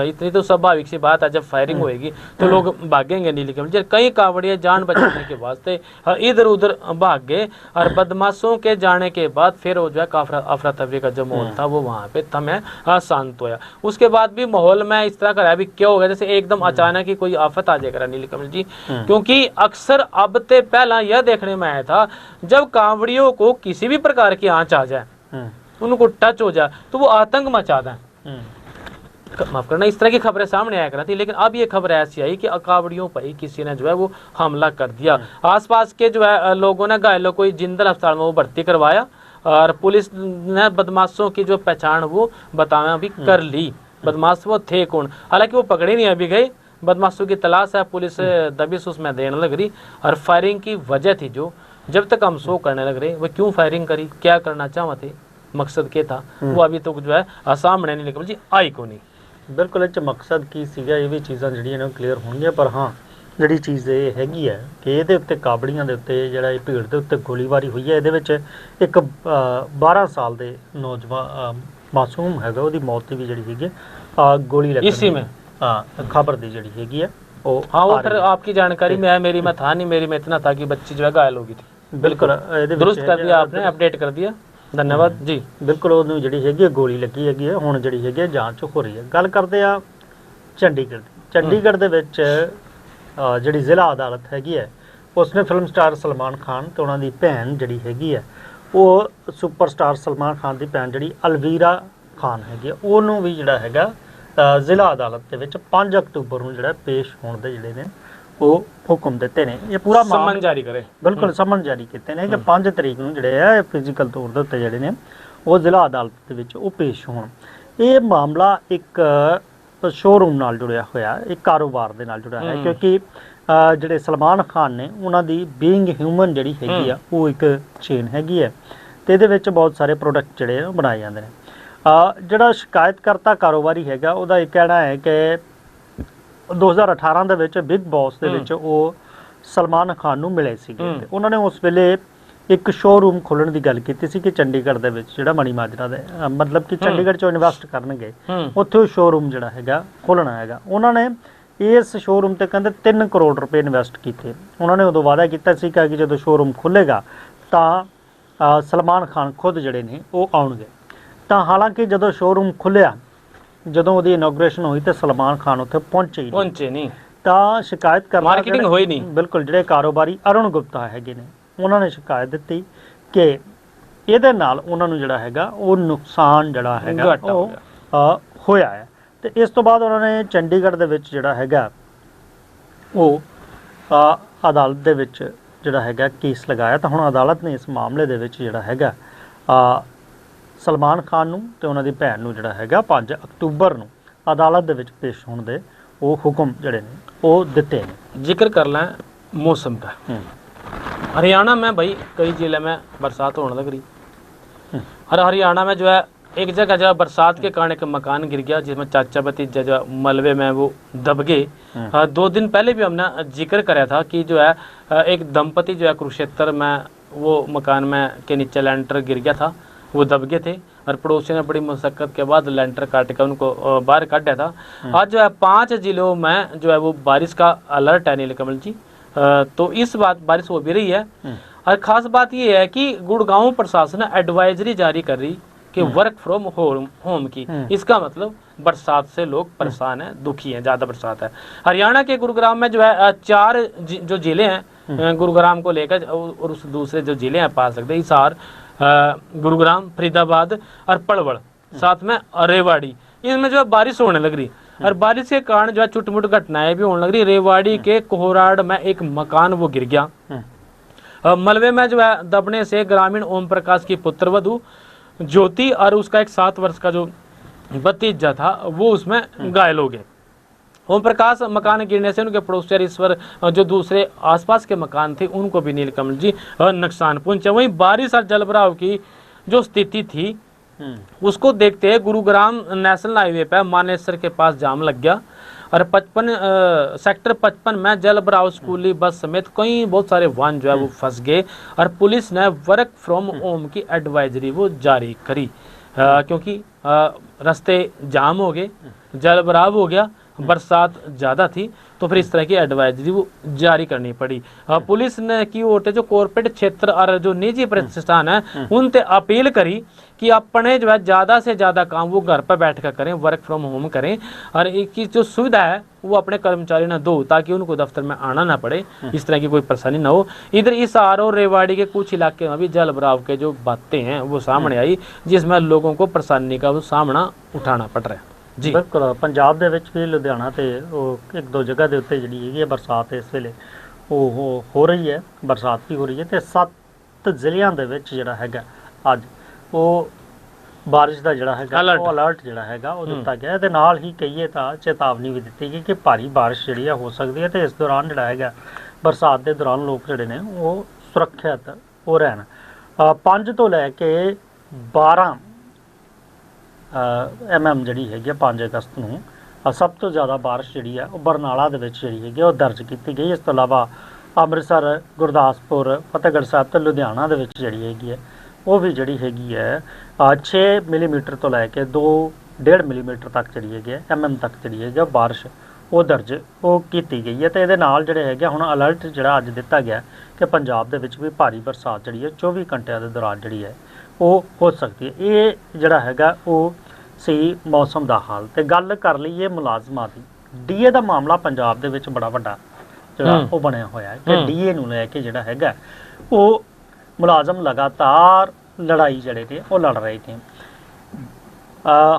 इतनी तो स्वाभाविक सी बात है, जब फायरिंग होएगी तो लोग भागेंगे नीलकमल जी। कई कावड़िया जान बचाने के वास्ते इधर उधर भाग गए, और बदमाशों के जाने के बाद फिर वो जो है अफरा तफरी का जो माहौल था वो वहाँ पे थमे शांत होया। उसके बाद भी माहौल में इस तरह का अभी क्या हो गया, जैसे एकदम अचानक ही कोई आफत आ जाएगा नीलकमल जी। क्योंकि अक्सर अब ते पहला यह देखने में आया था, जब कांवड़ियों को किसी भी प्रकार की आंच आ जाए, उनको टच हो जाए तो वो आतंक मचा दें। माफ करना, इस तरह की खबरें सामने आया करती, लेकिन अब ये खबर ऐसी आई कि कावड़ियों पर ही किसी ने जो है वो हमला कर दिया। आसपास के जो है लोगों ने घायलों को जिंदल अस्पताल में वो भर्ती करवाया, और पुलिस ने बदमाशों की जो पहचान वो बताना भी कर ली। बदमाश वो थे कौन, हालांकि वो पकड़े नहीं अभी गए। बदमाशों की तलाश है, पुलिस दबिश उसमें देने लग रही। और फायरिंग की वजह थी जो, जब तक हम शो करने लग रहे, वो क्यों फायरिंग करी, क्या करना चाहते, मकसद क्या था, वो अभी तो जो है सामने नहीं निकल जी आई को नहीं। ਬਿਲਕੁਲ ਇਹ 'ਚ ਮਕਸਦ ਕੀ ਸੀਗਾ, ਇਹ ਵੀ ਚੀਜ਼ਾਂ ਜਿਹੜੀਆਂ ਨੇ ਕਲੀਅਰ ਹੋਣਗੀਆਂ। ਪਰ ਹਾਂ ਜਿਹੜੀ ਚੀਜ਼ ਇਹ ਹੈਗੀ ਹੈ ਕਿ ਇਹਦੇ ਉੱਤੇ ਕਾਵੜੀਆਂ ਦੇ ਉੱਤੇ ਜਿਹੜਾ ਇਹ ਭੀੜ ਦੇ ਉੱਤੇ ਗੋਲੀਬਾਰੀ ਹੋਈ ਹੈ, ਇਹਦੇ ਵਿੱਚ ਇੱਕ 12 ਸਾਲ ਦੇ ਨੌਜਵਾਨ ਮਾਸੂਮ ਹੈਗਾ, ਉਹਦੀ ਮੌਤ ਦੀ ਵੀ ਜਿਹੜੀ ਹੈਗੀ ਗੋਲੀ ਲੱਗਣ इसी में खबर दी ਜਿਹੜੀ ਹੈਗੀ ਹੈ ਉਹ। हाँ, वो फिर आपकी जानकारी में है, मेरी में था नहीं, मेरी में इतना था कि बच्ची जो है घायल हो गई थी। बिल्कुल ਇਹਦੇ दुरुस्त कर दिया आपने, अपडेट कर दिया, धन्यवाद जी। ਬਿਲਕੁਲ ਉਹਨੂੰ ਜਿਹੜੀ ਹੈਗੀ ਹੈ ਗੋਲੀ ਲੱਗੀ ਹੈਗੀ ਹੈ, ਹੁਣ ਜਿਹੜੀ ਹੈਗੀ ਹੈ ਜਾਂਚ ਹੋ ਰਹੀ ਹੈ। ਗੱਲ ਕਰਦੇ ਆ ਚੰਡੀਗੜ੍ਹ ਦੀ। ਚੰਡੀਗੜ੍ਹ ਦੇ ਵਿੱਚ ਜਿਹੜੀ ਜ਼ਿਲ੍ਹਾ ਅਦਾਲਤ ਹੈਗੀ ਹੈ ਉਸਨੇ ਫਿਲਮ ਸਟਾਰ ਸਲਮਾਨ ਖਾਨ ਤੇ ਉਹਨਾਂ ਦੀ ਭੈਣ ਜਿਹੜੀ ਹੈਗੀ ਹੈ, ਉਹ ਸੁਪਰਸਟਾਰ ਸਲਮਾਨ ਖਾਨ ਦੀ ਭੈਣ ਜਿਹੜੀ ਅਲਵੀਰਾ ਖਾਨ ਹੈਗੀ ਹੈ, ਉਹਨੂੰ ਵੀ ਜਿਹੜਾ ਹੈਗਾ ਜ਼ਿਲ੍ਹਾ ਅਦਾਲਤ ਦੇ ਵਿੱਚ 5 ਅਕਤੂਬਰ ਨੂੰ ਜਿਹੜਾ ਪੇਸ਼ ਹੋਣ ਦੇ ਜਿਹੜੇ ਨੇ ਉਹ ਹੁਕਮ ਦਿੱਤੇ ਨੇ। ਇਹ ਪੂਰਾ समन जारी करे, ਬਿਲਕੁਲ ਸਮਨ ਜਾਰੀ ਕੀਤੇ ਨੇ ਕਿ 5 ਤਰੀਕ ਨੂੰ ਜਿਹੜੇ ਆ ਫਿਜ਼ੀਕਲ ਤੌਰ ਦੇ ਉੱਤੇ ਜਿਹੜੇ ਨੇ ਉਹ ਜ਼ਿਲ੍ਹਾ ਅਦਾਲਤ ਦੇ ਵਿੱਚ ਉਹ ਪੇਸ਼ ਹੋਣ। ਇਹ ਮਾਮਲਾ ਇੱਕ ਸ਼ੋਰੂਮ ਨਾਲ ਜੁੜਿਆ ਹੋਇਆ, ਇੱਕ ਕਾਰੋਬਾਰ ਦੇ ਨਾਲ ਜੁੜਿਆ ਹੈ, ਕਿਉਂਕਿ ਜਿਹੜੇ ਸਲਮਾਨ ਖਾਨ ਨੇ ਉਹਨਾਂ ਦੀ ਬੀਇੰਗ ਹਿਊਮਨ ਜਿਹੜੀ ਹੈਗੀ ਆ ਉਹ ਇੱਕ ਚੇਨ ਹੈਗੀ ਹੈ, ਤੇ ਇਹਦੇ ਵਿੱਚ ਬਹੁਤ ਸਾਰੇ ਪ੍ਰੋਡਕਟ ਜਿਹੜੇ ਆ ਬਣਾਏ ਜਾਂਦੇ ਨੇ। ਜਿਹੜਾ ਸ਼ਿਕਾਇਤਕਰਤਾ ਕਾਰੋਬਾਰੀ ਹੈਗਾ ਉਹਦਾ ਇਹ ਕਹਿਣਾ ਹੈ ਕਿ 2018 ਦੇ ਵਿੱਚ ਬਿਗ ਬੌਸ ਦੇ ਵਿੱਚ ਉਹ ਸਲਮਾਨ ਖਾਨ ਨੂੰ ਮਿਲੇ ਸੀਗੇ, ਤੇ ਉਹਨਾਂ ਨੇ ਉਸ ਵੇਲੇ ਇੱਕ ਸ਼ੋਰੂਮ ਖੋਲ੍ਹਣ ਦੀ ਗੱਲ ਕੀਤੀ ਸੀ ਕਿ ਚੰਡੀਗੜ੍ਹ ਦੇ ਵਿੱਚ ਜਿਹੜਾ ਮਣੀ ਮਾਜਰਾ ਦੇ ਮਤਲਬ ਕਿ ਚੰਡੀਗੜ੍ਹ 'ਚੋਂ ਇਨਵੈਸਟ ਕਰਨਗੇ, ਉੱਥੇ ਉਹ ਸ਼ੋਰੂਮ ਜਿਹੜਾ ਹੈਗਾ ਖੋਲ੍ਹਣਾ ਹੈਗਾ। ਉਹਨਾਂ ਨੇ ਇਸ ਸ਼ੋਰੂਮ ਤੇ ਕਹਿੰਦੇ 3 ਕਰੋੜ ਰੁਪਏ ਇਨਵੈਸਟ ਕੀਤੇ। ਉਹਨਾਂ ਨੇ ਉਦੋਂ ਵਾਅਦਾ ਕੀਤਾ ਸੀ ਕਿ ਜਦੋਂ ਸ਼ੋਰੂਮ ਖੁੱਲ੍ਹੇਗਾ ਤਾਂ ਸਲਮਾਨ ਖਾਨ ਖੁਦ ਜਿਹੜੇ ਨੇ ਉਹ ਆਉਣਗੇ। ਤਾਂ ਹਾਲਾਂਕਿ ਜਦੋਂ ਸ਼ੋਰੂਮ ਖੁੱਲ੍ਹਿਆ, ਜਦੋਂ ਉਹਦੀ ਇਨੋਗ੍ਰੇਸ਼ਨ ਹੋਈ ਤੇ ਸਲਮਾਨ ਖਾਨ ਉੱਥੇ ਪਹੁੰਚੇ ਨਹੀਂ, ਤਾਂ ਸ਼ਿਕਾਇਤ ਕਰਨ ਮਾਰਕੀਟਿੰਗ ਹੋਈ ਨਹੀਂ। ਬਿਲਕੁਲ ਜਿਹੜੇ ਕਾਰੋਬਾਰੀ ਅਰੁਣ ਗੁਪਤਾ ਹੈਗੇ ਨੇ ਉਹਨਾਂ ਨੇ ਸ਼ਿਕਾਇਤ ਦਿੱਤੀ ਕਿ ਇਹਦੇ ਨਾਲ ਉਹਨਾਂ ਨੂੰ ਜਿਹੜਾ ਹੈਗਾ ਉਹ ਨੁਕਸਾਨ ਜਿਹੜਾ ਹੈਗਾ ਉਹ ਹੋਇਆ ਹੈ। ਤੇ ਇਸ ਤੋਂ ਬਾਅਦ ਉਹਨਾਂ ਨੇ ਚੰਡੀਗੜ੍ਹ ਦੇ ਵਿੱਚ ਜਿਹੜਾ ਹੈਗਾ ਉਹ ਅਦਾਲਤ ਦੇ ਵਿੱਚ ਜਿਹੜਾ ਹੈਗਾ ਕੇਸ ਲਗਾਇਆ। ਤਾਂ ਹੁਣ ਅਦਾਲਤ ਨੇ ਇਸ ਮਾਮਲੇ ਦੇ ਵਿੱਚ ਜਿਹੜਾ ਹੈਗਾ ਸਲਮਾਨ ਖਾਨ ਨੂੰ ਤੇ ਉਹਨਾਂ ਦੀ ਭੈਣ ਨੂੰ ਜਿਹੜਾ ਹੈਗਾ 5 ਅਕਤੂਬਰ ਨੂੰ ਅਦਾਲਤ ਦੇ ਵਿੱਚ ਪੇਸ਼ ਹੋਣ ਦੇ ਉਹ ਹੁਕਮ ਜਿਹੜੇ ਨੇ ਉਹ ਦਿੱਤੇ ਨੇ। जिक्र कर लें मौसम का। हरियाणा में भाई कई जिले में बरसात होने लग रही और हरियाणा में जो है एक जगह जो है बरसात के कारण एक मकान गिर गया जिसमें चाचा भतीजा जो मलबे में वो दब गए। 2 दिन पहले भी हमने जिक्र कराया था कि जो है एक दंपति जो है कुरुक्षेत्र में वो मकान में के नीचे लेंटर गिर गया था, वो दब गए थे और पड़ोसियों ने बड़ी मशक्कत के बाद लेंटर काट कर उनको बाहर काटा था। आज जो है 5 जिलों में जो है वो बारिश का अलर्ट है नीलकमल जी। तो इस बारिश हो भी रही है और ख़ास बात ये है कि गुड़गांव प्रशासन एडवाइजरी जारी कर रही कि वर्क फ्रॉम होम की। इसका मतलब बरसात से लोग परेशान हैं, दुखी हैं, ज़्यादा बरसात है। हरियाणा के गुरुग्राम में जो है 4 जो जिले हैं गुरुग्राम को लेकर और उस दूसरे जो जिले हैं पास सकते हिसार, गुरुग्राम, फरीदाबाद और पलवल, साथ में रेवाड़ी, इनमें जो है बारिश होने लग रही और बारिश के कारण जो है छुटमुट घटनाएं भी होने लग रही। रेवाड़ी के कोहराड़ में एक मकान वो गिर गया। मलबे में जो है दबने से ग्रामीण ओम प्रकाश की पुत्रवधू ज्योति और उसका एक 7 वर्ष का जो भतीजा था वो उसमें घायल हो गए। ओम प्रकाश मकान गिरने से उनके पड़ोसी ईश्वर जो दूसरे आसपास के मकान थे उनको भी नीलकमल जी नुकसान पहुंचा। वहीं बारिश और जलभराव की जो स्थिति थी उसको देखते हुए गुरुग्राम नेशनल हाईवे पर मानेसर के पास जाम लग गया और 55 सेक्टर 55 में जलभराव स्कूली बस समेत कई बहुत सारे वाहन जो है वो फंस गए और पुलिस ने वर्क फ्रॉम होम की एडवाइजरी वो जारी करी क्योंकि रास्ते जाम हो गए, जलभराव हो गया, बरसात ज़्यादा थी तो फिर इस तरह की एडवाइजरी वो जारी करनी पड़ी। पुलिस ने की ओर से जो कॉर्पोरेट क्षेत्र और जो निजी प्रतिष्ठान है उनसे अपील करी कि अपने जो है ज़्यादा से ज़्यादा काम वो घर पर बैठ कर करें, वर्क फ्रॉम होम करें और एक जो सुविधा है वो अपने कर्मचारी ना दो ताकि उनको दफ्तर में आना ना पड़े, इस तरह की कोई परेशानी ना हो। इधर हिसार और रेवाड़ी के कुछ इलाके में भी जल भराव के जो बातें हैं वो सामने आई जिसमें लोगों को परेशानी का वो सामना उठाना पड़ रहा है जी। बिल्कुल पंजाब ਦੇ ਵਿੱਚ ਵੀ ਲੁਧਿਆਣਾ ਤੇ ਉਹ 1-2 ਜਗ੍ਹਾ ਦੇ ਉੱਤੇ ਜਿਹੜੀ ਹੈਗੀ ਹੈ ਬਰਸਾਤ ਇਸ ਵੇਲੇ ਉਹ ਹੋ ਰਹੀ ਹੈ, ਬਰਸਾਤ ਵੀ ਹੋ ਰਹੀ ਹੈ ਤੇ 7 ਜ਼ਿਲ੍ਹਿਆਂ ਦੇ ਵਿੱਚ ਜਿਹੜਾ ਹੈਗਾ ਅੱਜ ਉਹ ਬਾਰਿਸ਼ ਦਾ ਜਿਹੜਾ ਹੈਗਾ ਉਹ ਅਲਰਟ ਜਿਹੜਾ ਹੈਗਾ ਉਹ ਦਿੱਤਾ ਗਿਆ ਤੇ ਨਾਲ ਹੀ ਕਹੀਏ ਤਾਂ ਚੇਤਾਵਨੀ ਵੀ ਦਿੱਤੀ ਗਈ ਕਿ ਭਾਰੀ ਬਾਰਿਸ਼ ਜਿਹੜੀ ਆ ਹੋ ਸਕਦੀ ਹੈ ਤੇ ਇਸ ਦੌਰਾਨ ਜਿਹੜਾ ਹੈਗਾ ਬਰਸਾਤ ਦੇ ਦੌਰਾਨ ਲੋਕ ਜਿਹੜੇ ਨੇ ਉਹ ਸੁਰੱਖਿਅਤ ਹੋ ਰਹਿਣ। 5 ਤੋਂ ਲੈ ਕੇ 12 mm ਜਿਹੜੀ ਹੈਗੀ 5 ਅਗਸਤ ਨੂੰ ਸਭ ਤੋਂ ਜ਼ਿਆਦਾ ਬਾਰਿਸ਼ ਜਿਹੜੀ ਹੈ ਉਹ ਬਰਨਾਲਾ ਦੇ ਵਿੱਚ ਜਿਹੜੀ ਹੈਗੀ ਉਹ ਦਰਜ ਕੀਤੀ ਗਈ। ਇਸ ਤੋਂ ਇਲਾਵਾ ਅੰਮ੍ਰਿਤਸਰ, ਗੁਰਦਾਸਪੁਰ, ਫਤਿਹਗੜ੍ਹ ਸਾਹਿਬ ਤੇ ਲੁਧਿਆਣਾ ਦੇ ਵਿੱਚ ਜਿਹੜੀ ਹੈਗੀ ਹੈ ਉਹ ਵੀ ਜਿਹੜੀ ਹੈਗੀ ਹੈ 6 ਮਿਲੀਮੀਟਰ ਤੋਂ ਲੈ ਕੇ 2.5 ਮਿਲੀਮੀਟਰ ਤੱਕ ਜਿਹੜੀ ਹੈਗੀ ਹੈ mm ਤੱਕ ਜਿਹੜੀ ਹੈਗੀ ਬਾਰਿਸ਼ ਉਹ ਦਰਜ ਉਹ ਕੀਤੀ ਗਈ ਹੈ। ਤੇ ਇਹਦੇ ਨਾਲ ਜਿਹੜੇ ਹੈਗੇ ਹੁਣ ਅਲਰਟ ਜਿਹੜਾ ਅੱਜ ਦਿੱਤਾ ਗਿਆ ਕਿ ਪੰਜਾਬ ਦੇ ਵਿੱਚ ਵੀ ਭਾਰੀ ਬਰਸਾਤ ਜਿਹੜੀ ਹੈ 24 ਘੰਟਿਆਂ ਦੇ ਦੌਰਾਨ ਜਿਹੜੀ ਹੈ ਉਹ ਹੋ ਸਕਦੀ ਹੈ। ਇਹ ਜਿਹੜਾ ਹੈਗਾ ਉਹ ਸੀ ਮੌਸਮ ਦਾ ਹਾਲ। ਤੇ ਗੱਲ ਕਰ ਲਈਏ ਮੁਲਾਜ਼ਮਾਂ ਦੀ। ਡੀਏ ਦਾ ਮਾਮਲਾ ਪੰਜਾਬ ਦੇ ਵਿੱਚ ਬੜਾ ਵੱਡਾ ਜਿਹੜਾ ਉਹ ਬਣਿਆ ਹੋਇਆ ਹੈ ਕਿ ਡੀਏ ਨੂੰ ਲੈ ਕੇ ਜਿਹੜਾ ਹੈਗਾ ਉਹ ਮੁਲਾਜ਼ਮ ਲਗਾਤਾਰ ਲੜਾਈ ਜਿਹੜੇ ਨੇ ਉਹ ਲੜ ਰਹੇ ਨੇ।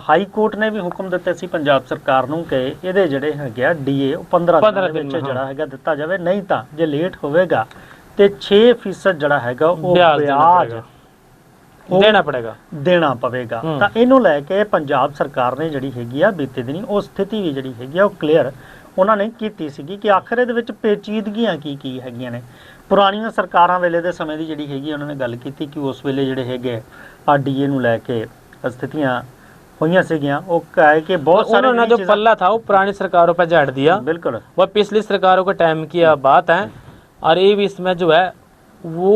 ਹਾਈ ਕੋਰਟ ਨੇ ਵੀ ਹੁਕਮ ਦਿੱਤੇ ਸੀ ਪੰਜਾਬ ਸਰਕਾਰ ਨੂੰ ਕਿ ਇਹਦੇ ਜਿਹੜੇ ਹੈਗੇ ਆ ਡੀਏ ਉਹ 15 ਦਿਨ ਦੇ ਵਿੱਚ ਜਿਹੜਾ ਹੈਗਾ ਦਿੱਤਾ ਜਾਵੇ, ਨਹੀਂ ਤਾਂ ਜੇ ਲੇਟ ਹੋਵੇਗਾ ਤੇ 6% ਜਿਹੜਾ ਹੈਗਾ ਉਹ ਵਿਆਜ ਦੇਣਾ ਪਵੇਗਾ। ਤਾਂ ਇਹਨੂੰ ਲੈ ਕੇ ਪੰਜਾਬ ਸਰਕਾਰ ਨੇ ਜਿਹੜੀ ਹੈਗੀ ਆ ਬੀਤੇ ਦਿਨੀ ਉਹ ਸਥਿਤੀ ਵੀ ਜਿਹੜੀ ਹੈਗੀ ਆ ਉਹ ਕਲੀਅਰ ਉਹਨਾਂ ਨੇ ਕੀਤੀ ਸੀਗੀ ਕਿ ਆਖਰ ਇਹਦੇ ਵਿੱਚ ਪੇਚੀਦਗੀਆਂ ਕੀ ਹੈਗੀਆਂ ਨੇ। ਪੁਰਾਣੀਆਂ ਸਰਕਾਰਾਂ ਵੇਲੇ ਦੇ ਸਮੇਂ ਦੀ ਜਿਹੜੀ ਹੈਗੀ ਉਹਨਾਂ ਨੇ ਗੱਲ ਕੀਤੀ ਕਿ ਉਸ ਵੇਲੇ ਜਿਹੜੇ ਹੈਗੇ ਆ ਡੀਏ ਨੂੰ ਲੈ ਕੇ ਸਥਿਤੀਆਂ ਹੋਈਆਂ ਸੀਗੀਆਂ। ਉਹ ਕਹੇ कि बहुत सारे उन्होंने जो पल्ला था वो पुरानी सरकारों पर झाड़ दिया। बिल्कुल वह पिछली सरकारों के टाइम की बात है और ये भी इसमें जो है वो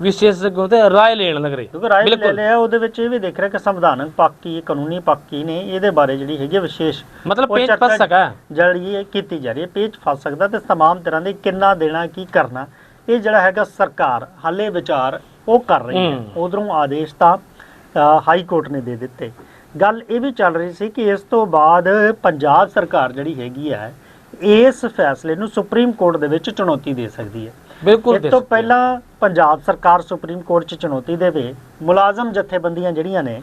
विशेषज्ञों से राय लेने लग रही क्योंकि राय ले लिया ਉਹਦੇ ਵਿੱਚ ਇਹ ਵੀ ਦੇਖ ਰਿਹਾ ਕਿ ਸੰਵਿਧਾਨਕ ਪੱਖ ਕੀ ਕਾਨੂੰਨੀ ਪੱਖ ਕੀ ਨੇ ਇਹਦੇ ਬਾਰੇ ਜਿਹੜੀ ਹੈਗੀ ਵਿਸ਼ੇਸ਼ मतलब पेच फंस सका ਜਿਹੜੀ ਇਹ ਕੀਤੀ ਜਾ ਰਹੀ ਹੈ। ਪੇਚ ਫਸ ਸਕਦਾ ਤੇ तमाम ਤਰ੍ਹਾਂ ਦੇ ਕਿੰਨਾ ਦੇਣਾ ਕੀ ਕਰਨਾ ਇਹ ਜਿਹੜਾ ਹੈਗਾ ਸਰਕਾਰ ਹਾਲੇ ਵਿਚਾਰ ਉਹ ਕਰ ਰਹੀ ਹੈ। ਉਧਰੋਂ ਆਦੇਸ਼ ਤਾਂ ਹਾਈ ਕੋਰਟ ਨੇ ਦੇ ਦਿੱਤੇ। ਗੱਲ ਇਹ ਵੀ ਚੱਲ ਰਹੀ ਸੀ ਕਿ ਇਸ ਤੋਂ ਬਾਅਦ ਪੰਜਾਬ ਸਰਕਾਰ ਜਿਹੜੀ ਹੈਗੀ ਹੈ ਇਸ ਫੈਸਲੇ ਨੂੰ ਸੁਪਰੀਮ ਕੋਰਟ ਦੇ ਵਿੱਚ ਚੁਣੌਤੀ ਦੇ ਸਕਦੀ ਹੈ। ਬਿਲਕੁਲ ਇਸ ਤੋਂ ਪਹਿਲਾਂ ਪੰਜਾਬ ਸਰਕਾਰ ਸੁਪਰੀਮ ਕੋਰਟ 'ਚ ਚੁਣੌਤੀ ਦੇਵੇ, ਮੁਲਾਜ਼ਮ ਜਥੇਬੰਦੀਆਂ ਜਿਹੜੀਆਂ ਨੇ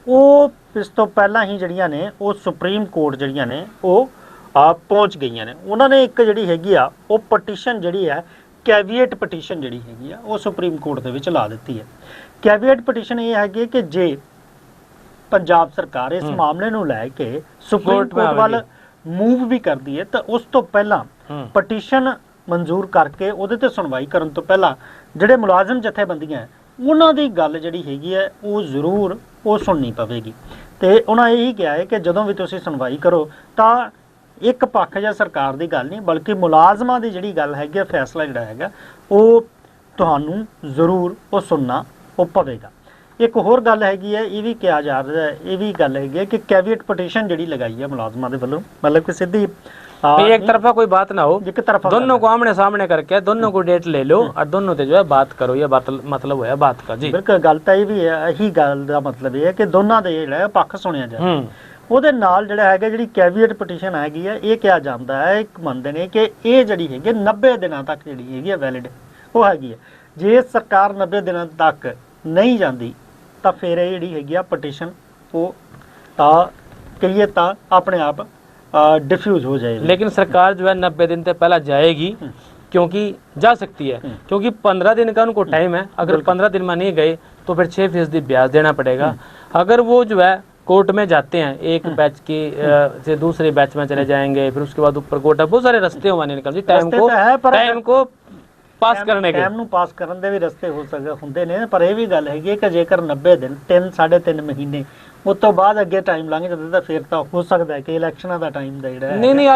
ਉਹ ਇਸ ਤੋਂ ਪਹਿਲਾਂ ਹੀ ਜਿਹੜੀਆਂ ਨੇ ਉਹ ਸੁਪਰੀਮ ਕੋਰਟ ਜਿਹੜੀਆਂ ਨੇ ਉਹ ਪਹੁੰਚ ਗਈਆਂ ਨੇ। ਉਹਨਾਂ ਨੇ ਇੱਕ ਜਿਹੜੀ ਹੈਗੀ ਆ ਉਹ ਪਟੀਸ਼ਨ ਜਿਹੜੀ ਹੈ ਕੈਵੀਏਟ ਪਟੀਸ਼ਨ ਜਿਹੜੀ ਹੈਗੀ ਆ ਉਹ ਸੁਪਰੀਮ ਕੋਰਟ ਦੇ ਵਿੱਚ ਲਾ ਦਿੱਤੀ ਹੈ। ਕੈਵੀਏਟ ਪਟੀਸ਼ਨ ਇਹ ਹੈਗੀ ਕਿ ਜੇ ਪੰਜਾਬ ਸਰਕਾਰ ਇਸ ਮਾਮਲੇ ਨੂੰ ਲੈ ਕੇ ਸੁਪਰੀਮ ਕੋਰਟ ਵੱਲ ਮੂਵ ਵੀ ਕਰਦੀ ਹੈ ਤਾਂ ਉਸ ਤੋਂ ਪਹਿਲਾਂ ਪਟੀਸ਼ਨ ਮਨਜ਼ੂਰ ਕਰਕੇ ਉਹਦੇ ਤੇ ਸੁਣਵਾਈ ਕਰਨ ਤੋਂ ਪਹਿਲਾਂ ਜਿਹੜੇ ਮੁਲਾਜ਼ਮ ਜਥੇਬੰਦੀਆਂ ਉਹਨਾਂ ਦੀ ਗੱਲ ਜਿਹੜੀ ਹੈਗੀ ਹੈ ਉਹ ਜ਼ਰੂਰ ਉਹ ਸੁਣਨੀ ਪਵੇਗੀ। ਤੇ ਉਹਨਾਂ ਇਹੀ ਕਿਹਾ ਹੈ ਕਿ ਜਦੋਂ ਵੀ ਤੁਸੀਂ ਸੁਣਵਾਈ ਕਰੋ ਤਾਂ ਇੱਕ ਪੱਖ ਜਾਂ ਸਰਕਾਰ ਦੀ ਗੱਲ ਨਹੀਂ ਬਲਕਿ ਮੁਲਾਜ਼ਮਾਂ ਦੀ ਜਿਹੜੀ ਗੱਲ ਹੈਗੀ ਫੈਸਲਾ ਜਿਹੜਾ ਹੈਗਾ ਉਹ ਤੁਹਾਨੂੰ ਜ਼ਰੂਰ ਉਹ ਸੁਣਨਾ ਉਹ ਪਵੇਗਾ। ਇੱਕ ਹੋਰ ਗੱਲ ਹੈਗੀ ਹੈ, ਇਹ ਵੀ ਕਿਹਾ ਜਾ ਰਿਹਾ ਹੈ, ਇਹ ਵੀ ਗੱਲ ਹੈਗੀ ਹੈ ਕਿ ਕੈਵੀਏਟ ਪਟੀਸ਼ਨ ਜਿਹੜੀ ਲਗਾਈ ਹੈ ਮੁਲਾਜ਼ਮਾਂ ਦੇ ਵੱਲੋਂ मतलब कि सीधी एक तरफा कोई बात ना हो, एक तरफा दोनों को आमने सामने करके दोनों को डेट ले लो और दोनों से जो है बात करो। ये बात मतलब है बात का जी ਬਿਲਕੁਲ ਗੱਲ ਤਾਂ ਇਹ ਵੀ ਹੈ, ਇਹੀ ਗੱਲ ਦਾ ਮਤਲਬ ਇਹ ਹੈ ਕਿ ਦੋਨਾਂ ਦੇ ਜਿਹੜਾ ਪੱਖ ਸੁਣਿਆ ਜਾਏ। ਉਹਦੇ ਨਾਲ ਜਿਹੜਾ ਹੈਗਾ ਜਿਹੜੀ ਕੈਵੀਏਟ ਪਟੀਸ਼ਨ ਹੈਗੀ ਹੈ ਇਹ ਕਿਹਾ ਜਾਂਦਾ ਹੈ, ਇੱਕ ਮੰਨਦੇ ਨੇ ਕਿ ਇਹ ਜਿਹੜੀ ਹੈਗੀ 90 ਦਿਨਾਂ ਤੱਕ ਜਿਹੜੀ ਹੈਗੀ ਹੈ ਵੈਲਿਡ ਉਹ ਹੈਗੀ ਹੈ। ਜੇ ਸਰਕਾਰ 90 ਦਿਨਾਂ ਤੱਕ ਨਹੀਂ ਜਾਂਦੀ ਤਾਂ ਫਿਰ ਇਹ ਜਿਹੜੀ ਹੈਗੀ ਆ ਪਟੀਸ਼ਨ ਉਹ ਕਹੀਏ ਤਾਂ ਆਪਣੇ ਆਪ डिफ्यूज हो जाएगी। लेकिन सरकार जो है 90 दिन से पहले जाएगी क्योंकि जा सकती है, क्योंकि 15 दिन का उनको टाइम है। अगर 15 दिन में नहीं गए तो फिर 6% ब्याज देना पड़ेगा। अगर वो जो है कोर्ट में जाते हैं एक बैच की से दूसरे बैच में चले जाएंगे, फिर उसके बाद ऊपर कोर्ट है, बहुत सारे रस्ते हो निकल जी टाइम को ਪਾਸ ਕਰਨੇ ਕੇ ਟਾਈਮ ਨੂੰ ਪਾਸ ਕਰਨ ਦੇ ਵੀ ਰਸਤੇ ਹੋ ਸਕਦੇ ਹੁੰਦੇ ਨੇ। ਪਰ ਇਹ ਵੀ ਗੱਲ ਹੈਗੀ ਕਿ ਜੇਕਰ 90 ਦਿਨ 3.5 ਮਹੀਨੇ ਉਸ ਤੋਂ ਬਾਅਦ ਅੱਗੇ ਟਾਈਮ ਲੰਘ ਜਾਂਦਾ ਤਾਂ ਫਿਰ ਤਾਂ ਹੋ ਸਕਦਾ ਹੈ ਕਿ ਇਲੈਕਸ਼ਨਾਂ ਦਾ ਟਾਈਮ ਦਾ ਜਿਹੜਾ नहीं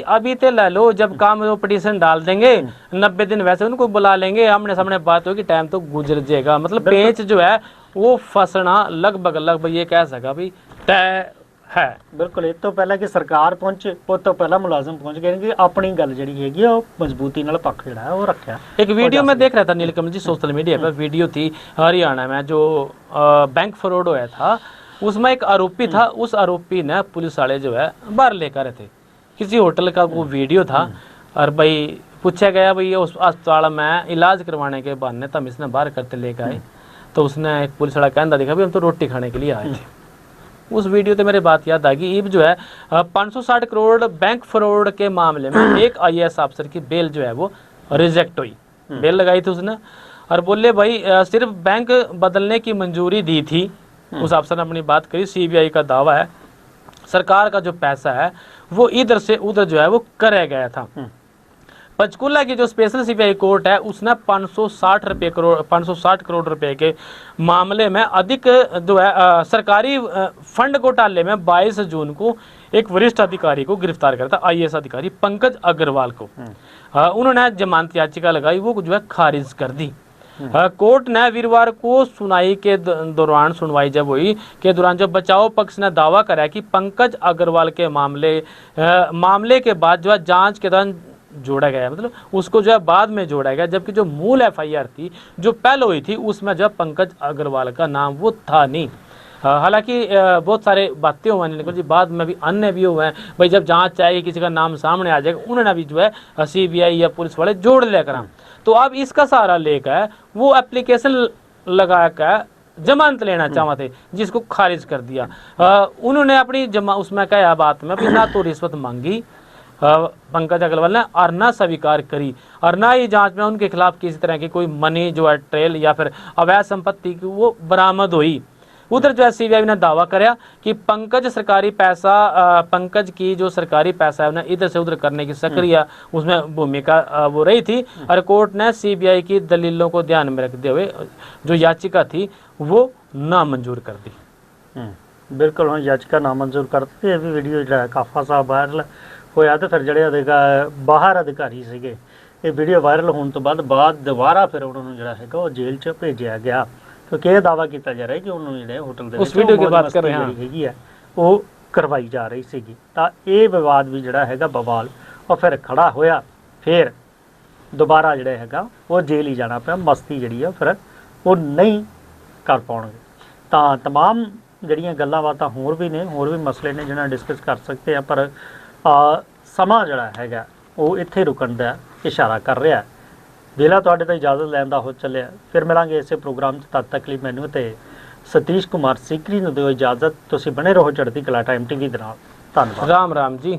अभी तो ले लो, जब काम वो पिटीशन डाल देंगे 90 दिन वैसे उनको बुला लेंगे, आमने सामने बात होगी, टाइम तो गुजर जाएगा। मतलब पेच जो है वो फंसना लगभग ये कह सका भी तय है। बिल्कुल ਇਸ ਤੋਂ ਪਹਿਲਾਂ ਕਿ ਸਰਕਾਰ ਪਹੁੰਚੇ ਉਸ ਤੋਂ ਪਹਿਲਾਂ ਮੁਲਾਜ਼ਮ पहुंच गए कि अपनी गल ਜਿਹੜੀ ਹੈਗੀ ਉਹ मजबूती ਨਾਲ पक्ष ਜਿਹੜਾ ਹੈ ਉਹ ਰੱਖਿਆ। एक वीडियो में देख रहा था नीलकमल जी सोशल मीडिया पर, वीडियो थी हरियाणा में जो बैंक फ्रॉड हुआ था, उसमें एक आरोपी था, उस आरोपी ने पुलिस वाले जो है बाहर लेकर आए थे, किसी होटल का वो वीडियो था। और भाई पूछा गया भाई उस अस्पताल में इलाज करवाने के बहाने तब इसने बाहर करते लेकर आए, तो उसने एक पुलिस वाला कहना देखा भाई हम तो रोटी खाने के लिए आए थे। उस वीडियो से मेरे बात याद आ गई। ये जो है 560 करोड़ बैंक फ्रॉड के मामले में एक IAS अफसर की बेल जो है वो रिजेक्ट हुई। बेल लगाई थी उसने और बोले भाई सिर्फ बैंक बदलने की मंजूरी दी थी। उस अफसर ने अपनी बात करी, CBI का दावा है सरकार का जो पैसा है वो इधर से उधर जो है वो कराया गया था। पंचकुला की जो स्पेशल CBI कोर्ट है उसने 560 करोड़ रुपए के मामले में अधिक जो है सरकारी फंड घोटाले में 22 जून को एक वरिष्ठ अधिकारी को गिरफ्तार करा था, IAS अधिकारी पंकज अग्रवाल को। उन्होंने जमानत याचिका लगाई, वो जो है खारिज कर दी। कोर्ट ने वीरवार को सुनवाई के दौरान जब हुई के दौरान जब बचाव पक्ष ने दावा करा कि पंकज अग्रवाल के मामले के बाद जो है जांच के दौरान जोड़ा गया, मतलब उसको जो है बाद में जोड़ा गया, जबकि जो मूल FIR थी जो पहले हुई थी उसमें जो है पंकज अग्रवाल का नाम वो था नहीं। हालांकि बहुत सारे बातें हुए निकल जी, बाद में भी अन्य भी हुए हैं भाई जब जांच आएगी किसी का नाम सामने आ जाएगा, उन्होंने भी जो है CBI या पुलिस वाले जोड़ लेकर। तो अब इसका सहारा लेकर वो एप्लीकेशन लगा कर जमानत लेना चाहते थे जिसको खारिज कर दिया। उन्होंने अपनी उसमें क्या बात में ना तो रिश्वत मांगी पंकज अग्रवाल ने और ना स्वीकार करी और ना ही जांच में उनके खिलाफ किसी तरह की कोई मनी जो है ट्रेल या फिर अवैध संपत्ति की वो बरामद हुई। उधर जो है CBI ने दावा कराया कि पंकज की जो सरकारी पैसा है उन्हें इधर से उधर करने की सक्रिय उसमें भूमिका वो रही थी। और कोर्ट ने CBI की दलीलों को ध्यान में रखते हुए जो याचिका थी वो नामंजूर कर दी। बिल्कुल हम याचिका नामंजूर कर दी। ये भी वीडियो जो है काफा सा वायरल होया तो फिर ਜਿਹੜੇ ਬਾਹਰ ਅਧਿਕਾਰੀ ਸੀਗੇ ਇਹ ਵੀਡੀਓ ਵਾਇਰਲ ਹੋਣ ਤੋਂ ਬਾਅਦ ਦੁਬਾਰਾ ਫਿਰ ਉਹਨਾਂ ਨੂੰ ਜਿਹੜਾ ਹੈਗਾ ਉਹ ਜੇਲ੍ਹ 'ਚ ਭੇਜਿਆ ਗਿਆ ਕਿਉਂਕਿ ਇਹ ਦਾਵਾ ਕੀਤਾ ਜਾ ਰਿਹਾ ਕਿ ਉਹਨਾਂ ਨੂੰ ਜਿਹੜੇ ਹੋਟਲ ਦੇ ਉਸ ਵੀਡੀਓ ਦੀ ਬਾਤ ਕਰ ਰਹੇ ਹਾਂ ਹੈਗੀ ਹੈ ਉਹ ਕਰਵਾਈ ਜਾ ਰਹੀ ਸੀਗੀ। ਤਾਂ ਇਹ ਵਿਵਾਦ ਵੀ ਜਿਹੜਾ ਹੈਗਾ ਬਵਾਲ ਉਹ ਫਿਰ ਖੜਾ ਹੋਇਆ, ਫਿਰ ਦੁਬਾਰਾ ਜਿਹੜਾ ਹੈਗਾ ਉਹ ਜੇਲ੍ਹ ਹੀ ਜਾਣਾ ਪਿਆ। ਮਸਤੀ ਜਿਹੜੀ ਆ ਫਿਰ ਉਹ ਨਹੀਂ ਕਰ ਪਾਉਣਗੇ। ਤਾਂ तमाम ਜਿਹੜੀਆਂ ਗੱਲਾਂ ਬਾਤਾਂ ਹੋਰ ਵੀ ਨੇ, ਹੋਰ ਵੀ ਮਸਲੇ ਨੇ ਜਿਹਨਾਂ ਡਿਸਕਸ ਕਰ ਸਕਦੇ ਆ, ਪਰ ਸਮਾਂ ਜਿਹੜਾ ਹੈਗਾ ਉਹ ਇੱਥੇ ਰੁਕਣ ਦਾ ਇਸ਼ਾਰਾ ਕਰ ਰਿਹਾ। ਵੇਲਾ ਤੁਹਾਡੇ ਤੋਂ ਇਜਾਜ਼ਤ ਲੈਣ ਦਾ ਹੋ ਚੱਲਿਆ, ਫਿਰ ਮਿਲਾਂਗੇ ਇਸੇ ਪ੍ਰੋਗਰਾਮ 'ਚ। ਤਦ ਤੱਕ ਲਈ ਮੈਨੂੰ ਤੇ ਸਤੀਸ਼ ਕੁਮਾਰ ਸੀਕਰੀ ਨੂੰ ਦਿਓ ਇਜਾਜ਼ਤ। ਤੁਸੀਂ ਬਣੇ ਰਹੋ ਚੜ੍ਹਦੀ ਕਲਾ ਟਾਈਮ ਟੀਵੀ ਦੇ ਨਾਲ। ਧੰਨਵਾਦ। राम राम जी।